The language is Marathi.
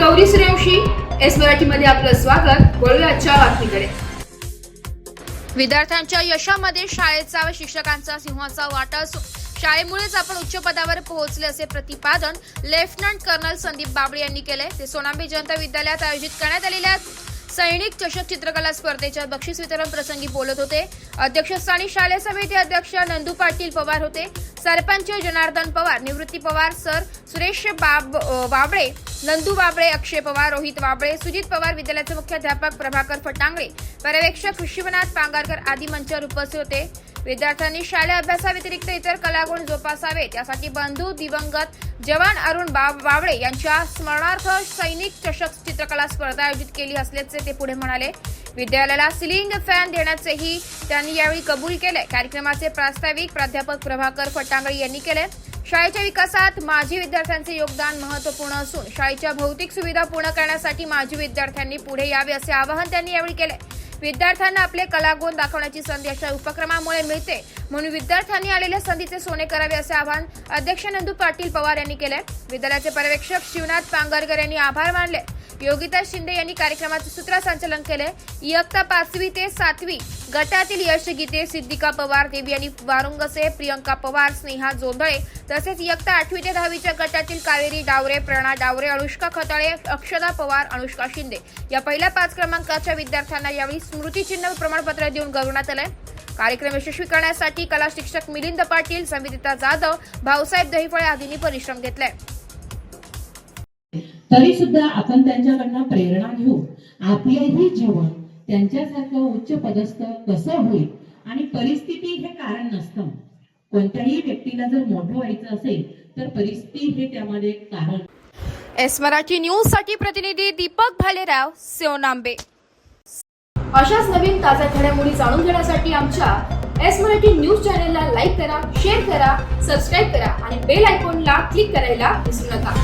गौरी सूर्यवंशी, एस मराठीमध्ये आपलं स्वागत। वळूया आजच्या बातमीकडे। विद्यार्थ्यांच्या यशामध्ये शाळेचा व शिक्षकांचा सिंहाचा वाटा असून शाळेमुळेच आपण उच्च पदावर पोहोचले असे प्रतिपादन लेफ्टनंट कर्नल संदीप बाबळे यांनी केले। ते सोनांबे जनता विद्यालयात आयोजित करण्यात आलेल्या सैनिक चषक चित्रकला स्पर्धेच्या बक्षीस वितरण प्रसंगी बोलत होते। अध्यक्षस्थानी शालेय समिती अध्यक्ष नंदू पाटील पवार होते। सरपंच जनार्दन पवार, निवृत्ती पवार, सर सुरेश बाबळे, नंदू बाबळे, अक्षय पवार, रोहित बाबळे, सुजित पवार, विद्यालयाचे मुख्याध्यापक प्रभाकर फटांगळे, पर्यवेक्षक ऋषिवनाथ पांगारकर आदी मंचावर उपस्थित होते। विद्यार्थ्यांनी शालेय अभ्यासाव्यतिरिक्त इतर कलागुण जोपासावेत यासाठी बंधू दिवंगत जवान अरुण बाबळे यांच्या स्मरणार्थ सैनिक चषक चित्रकला स्पर्धा आयोजित केली असल्याचे ते पुढे म्हणाले। विद्यालयाला सिलिंग फॅन देण्याचेही त्यांनी यावेळी कबूल केले। कार्यक्रमाचे प्रास्ताविक प्राध्यापक प्रभाकर फटांगळे यांनी केले। शाळेच्या विकासात माजी विद्यार्थ्यांचे योगदान महत्त्वपूर्ण असून शाळेच्या भौतिक सुविधा पूर्ण करण्यासाठी माजी विद्यार्थ्यांनी पुढे यावे असे आवाहन त्यांनी यावेळी केले। विद्यार्थ्यांना आपले कलागुण दाखवण्याची संधी अशा उपक्रमामुळे मिळते, म्हणून विद्यार्थ्यांनी आलेल्या संधीचे सोने करावे असे आवाहन अध्यक्ष नंदू पाटील पवार यांनी केले। विद्यालयाचे पर्यवेक्षक शिवनाथ पांगारकर यांनी आभार मानले। योगिता शिंदे यांनी कार्यक्रमाचे सूत्रसंचालन केले। इयत्ता 5वी ते 7वी गटातील यश गीते सिद्धिका पवार, देवयानी वारुंगसे, प्रियंका पवार, स्नेहा जोंधळे तसेच इयत्ता 8वी ते 10वीच्या गटातील कावेरी डावरे, प्रणा डावरे, अनुष्का खताळे, अक्षदा पवार, अनुष्का शिंदे या पहिल्या 5 क्रमांकाच्या विद्यार्थ्यांना यावेळी स्मृतिचिन्ह प्रमाणपत्र देऊन गौरवण्यात आले। कार्यक्रम यशस्वी करण्यासाठी कला शिक्षक मिलिंद पाटील, संविदिता जाधव, भाऊसाहेब दहिफळे आदींनी परिश्रम घेतले। तरी सुद्धा आपण त्यांच्याकडनं प्रेरणा घेऊन आपलेही जीवन त्यांच्यासारखं उच्च पदस्थ कसं होईल आणि परिस्थिती हे कारण नसतं। कोणत्याही व्यक्तीला जर मोठं व्हायचं असेल तर परिस्थिती हे त्यामध्ये एक कारण। एस मराठी न्यूज साठी प्रतिनिधी दीपक भालेराव, सोनांबे। अशाच नवीन ताज्या घडामोडी जाणून घेण्यासाठी आमच्या एस मराठी न्यूज चॅनलला लाईक करा, शेअर करा, सबस्क्राईब करा आणि बेल आयकॉनला क्लिक करायला विसरू नका।